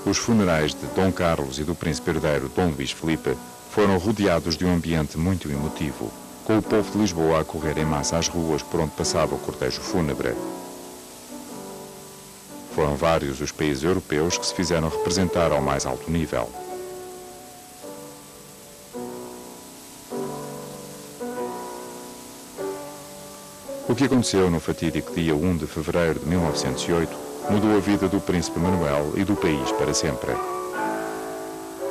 Os funerais de Dom Carlos e do príncipe herdeiro Dom Luís Filipe foram rodeados de um ambiente muito emotivo, com o povo de Lisboa a correr em massa às ruas por onde passava o cortejo fúnebre. Foram vários os países europeus que se fizeram representar ao mais alto nível. O que aconteceu no fatídico dia 1 de fevereiro de 1908 mudou a vida do príncipe Manuel e do país para sempre.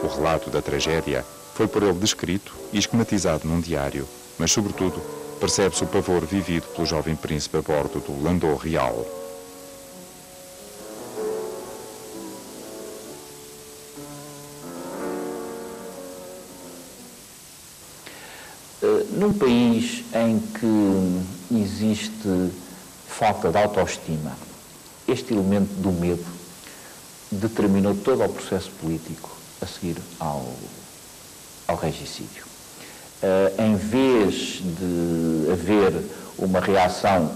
O relato da tragédia foi por ele descrito e esquematizado num diário, mas, sobretudo, percebe-se o pavor vivido pelo jovem príncipe a bordo do Landau Real. Num país em que existe falta de autoestima, este elemento do medo determinou todo o processo político a seguir ao regicídio. Em vez de haver uma reação,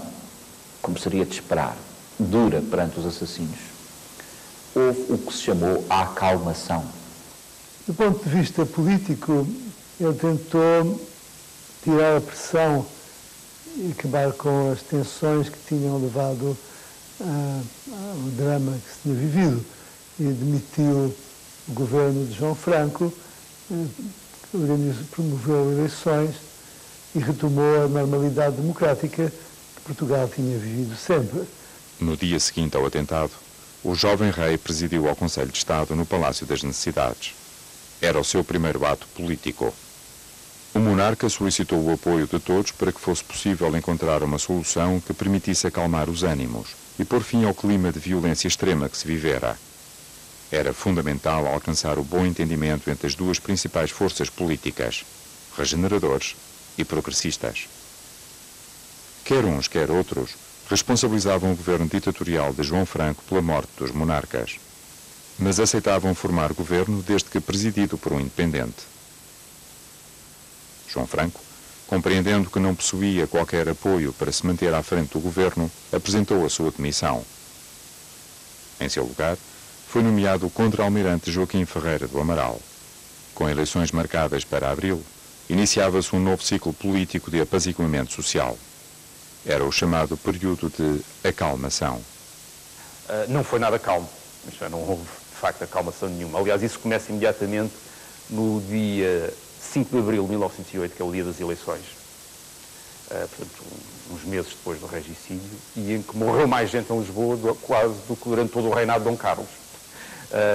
como seria de esperar, dura perante os assassinos, houve o que se chamou a acalmação. Do ponto de vista político, ele tentou tirar a pressão e acabar com as tensões que tinham levado ao drama que se tinha vivido. E demitiu o governo de João Franco, promoveu eleições e retomou a normalidade democrática que Portugal tinha vivido sempre. No dia seguinte ao atentado, o jovem rei presidiu ao Conselho de Estado no Palácio das Necessidades. Era o seu primeiro ato político. O monarca solicitou o apoio de todos para que fosse possível encontrar uma solução que permitisse acalmar os ânimos e pôr fim ao clima de violência extrema que se vivera. Era fundamental alcançar o bom entendimento entre as duas principais forças políticas, regeneradores e progressistas. Quer uns, quer outros, responsabilizavam o governo ditatorial de João Franco pela morte dos monarcas, mas aceitavam formar governo desde que presidido por um independente. João Franco, compreendendo que não possuía qualquer apoio para se manter à frente do governo, apresentou a sua demissão. Em seu lugar, foi nomeado o contra-almirante Joaquim Ferreira do Amaral. Com eleições marcadas para abril, iniciava-se um novo ciclo político de apaziguamento social. Era o chamado período de acalmação. Não foi nada calmo. Não houve, de facto, acalmação nenhuma. Aliás, isso começa imediatamente no dia 5 de abril de 1908, que é o dia das eleições. Portanto, uns meses depois do regicídio, e em que morreu mais gente em Lisboa quase do que durante todo o reinado de Dom Carlos.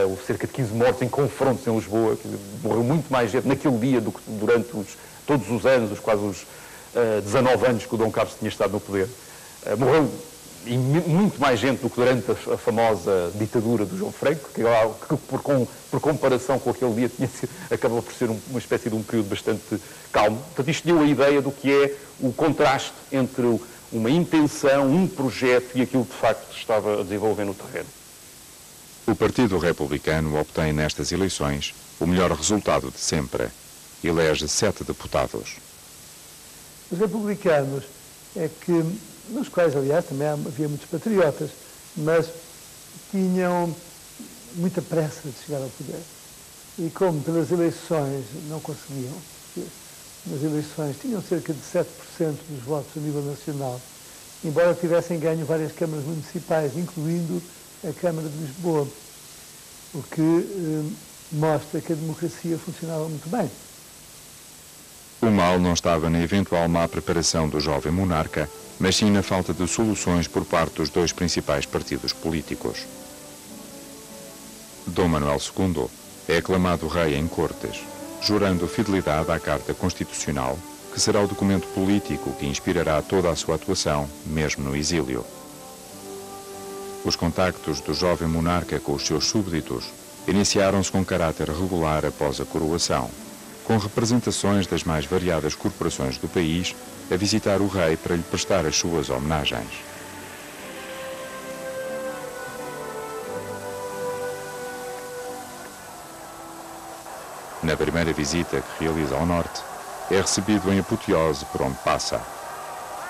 Houve cerca de 15 mortos em confrontos em Lisboa, morreu muito mais gente naquele dia do que durante todos os anos, quase os 19 anos que o Dom Carlos tinha estado no poder. Morreu muito mais gente do que durante a famosa ditadura do João Franco, que por comparação com aquele dia acabou por ser uma espécie de um período bastante calmo. Portanto, isto deu a ideia do que é o contraste entre uma intenção, um projeto e aquilo que de facto estava a desenvolver no terreno. O Partido Republicano obtém nestas eleições o melhor resultado de sempre. Elege 7 deputados. Os republicanos nos quais, aliás, também havia muitos patriotas, mas tinham muita pressa de chegar ao poder. E como pelas eleições não conseguiam, nas eleições tinham cerca de 7% dos votos a nível nacional, embora tivessem ganho várias câmaras municipais, incluindo a Câmara de Lisboa, o que mostra que a democracia funcionava muito bem. O mal não estava na eventual má preparação do jovem monarca, mas sim na falta de soluções por parte dos dois principais partidos políticos. Dom Manuel II é aclamado rei em cortes, jurando fidelidade à Carta Constitucional, que será o documento político que inspirará toda a sua atuação, mesmo no exílio. Os contactos do jovem monarca com os seus súbditos iniciaram-se com caráter regular após a coroação, com representações das mais variadas corporações do país a visitar o rei para lhe prestar as suas homenagens. Na primeira visita que realiza ao norte, é recebido em apoteose por onde passa.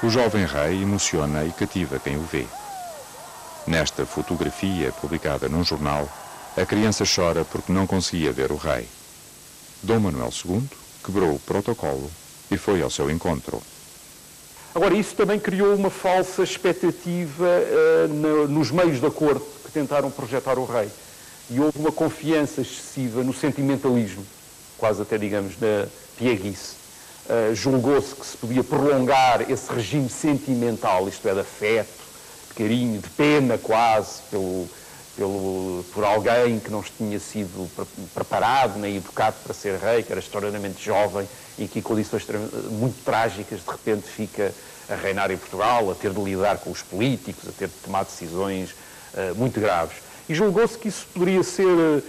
O jovem rei emociona e cativa quem o vê. Nesta fotografia, publicada num jornal, A criança chora porque não conseguia ver o rei. Dom Manuel II quebrou o protocolo e foi ao seu encontro. Agora, isso também criou uma falsa expectativa nos meios da corte que tentaram projetar o rei. E houve uma confiança excessiva no sentimentalismo, quase até, digamos, na pieguice. Julgou-se que se podia prolongar esse regime sentimental, isto é, de afeto, de carinho, de pena quase, por alguém que não tinha sido preparado nem educado para ser rei, que era extraordinariamente jovem e que, em condições muito trágicas, de repente fica a reinar em Portugal, a ter de lidar com os políticos, a ter de tomar decisões muito graves. E julgou-se que isso poderia ser,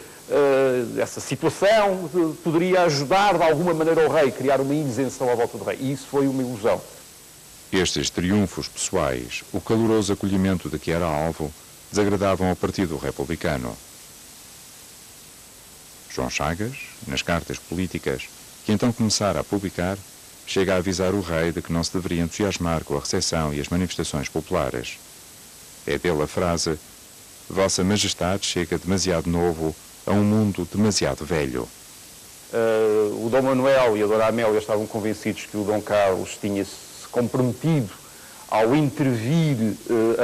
essa situação poderia ajudar de alguma maneira o rei, a criar uma isenção à volta do rei. E isso foi uma ilusão. Estes triunfos pessoais, o caloroso acolhimento de que era alvo, desagradavam ao Partido Republicano. João Chagas, nas cartas políticas, que então começara a publicar, chega a avisar o rei de que não se deveria entusiasmar com a recepção e as manifestações populares. É dele a frase: Vossa Majestade chega demasiado novo a um mundo demasiado velho. O Dom Manuel e a Dona Amélia estavam convencidos que o Dom Carlos tinha-se comprometido ao intervir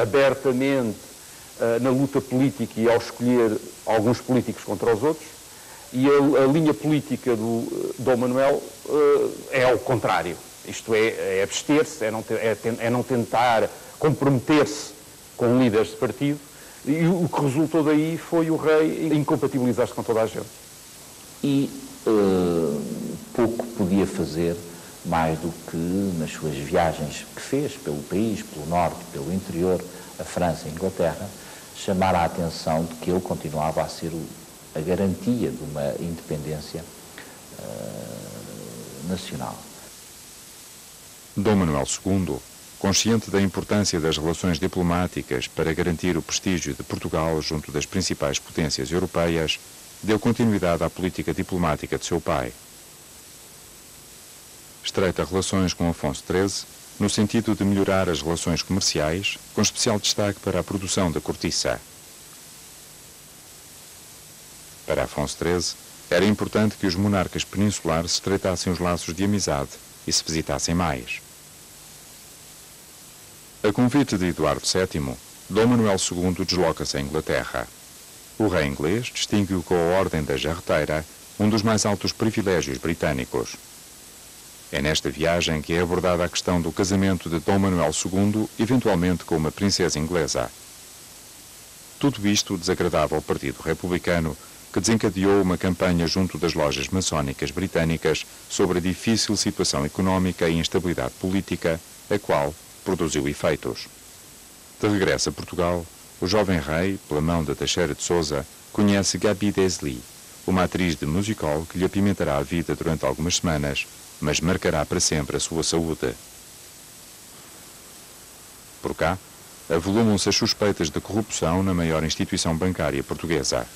abertamente na luta política e ao escolher alguns políticos contra os outros, e a linha política do Dom Manuel é ao contrário. Isto é abster-se, é não tentar comprometer-se com líderes de partido, e o que resultou daí foi o rei incompatibilizar-se com toda a gente. E pouco podia fazer mais do que nas suas viagens que fez pelo país, pelo norte, pelo interior, a França e a Inglaterra, chamar a atenção de que ele continuava a ser a garantia de uma independência nacional. Dom Manuel II, consciente da importância das relações diplomáticas para garantir o prestígio de Portugal junto das principais potências europeias, deu continuidade à política diplomática de seu pai. Estreita relações com Afonso XIII, no sentido de melhorar as relações comerciais, com especial destaque para a produção da cortiça. Para Afonso XIII, era importante que os monarcas peninsulares estreitassem os laços de amizade e se visitassem mais. A convite de Eduardo VII, Dom Manuel II desloca-se à Inglaterra. O rei inglês distingue-o com a Ordem da Jarreteira, um dos mais altos privilégios britânicos. É nesta viagem que é abordada a questão do casamento de Dom Manuel II, eventualmente com uma princesa inglesa. Tudo isto desagradava ao Partido Republicano, que desencadeou uma campanha junto das lojas maçónicas britânicas sobre a difícil situação económica e instabilidade política, a qual produziu efeitos. De regresso a Portugal, o jovem rei, pela mão da Teixeira de Sousa, conhece Gaby Desley, uma atriz de musical que lhe apimentará a vida durante algumas semanas, mas marcará para sempre a sua saúde. Por cá, avolumam-se as suspeitas de corrupção na maior instituição bancária portuguesa.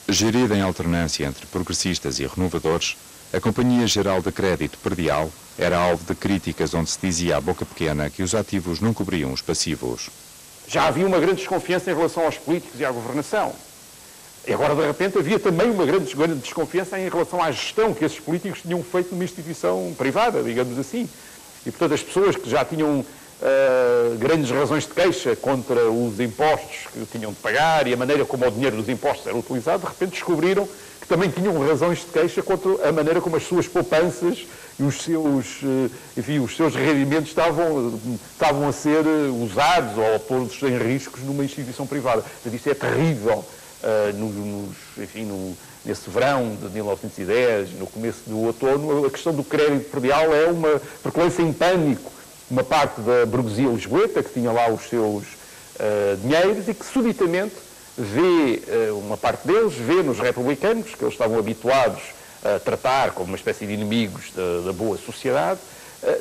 Gerida em alternância entre progressistas e renovadores, a Companhia Geral de Crédito Predial era alvo de críticas onde se dizia à boca pequena que os ativos não cobriam os passivos. Já havia uma grande desconfiança em relação aos políticos e à governação. E agora, de repente, havia também uma grande desconfiança em relação à gestão que esses políticos tinham feito numa instituição privada, digamos assim. E, portanto, as pessoas que já tinham grandes razões de queixa contra os impostos que tinham de pagar e a maneira como o dinheiro dos impostos era utilizado, de repente descobriram que também tinham razões de queixa contra a maneira como as suas poupanças e os seus rendimentos estavam a ser usados ou postos em riscos numa instituição privada. Portanto, isso é terrível. Nesse verão de 1910, no começo do outono, a questão do crédito predial é uma percolência em pânico. Uma parte da burguesia lisboeta, que tinha lá os seus dinheiros e que subitamente uma parte deles vê nos republicanos, que eles estavam habituados a tratar como uma espécie de inimigos da boa sociedade,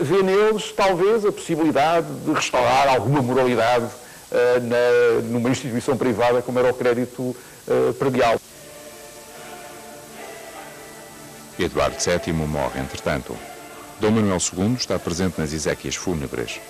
vê neles talvez a possibilidade de restaurar alguma moralidade numa instituição privada como era o crédito predial. Eduardo VII morre entretanto. Dom Manuel II está presente nas exéquias fúnebres.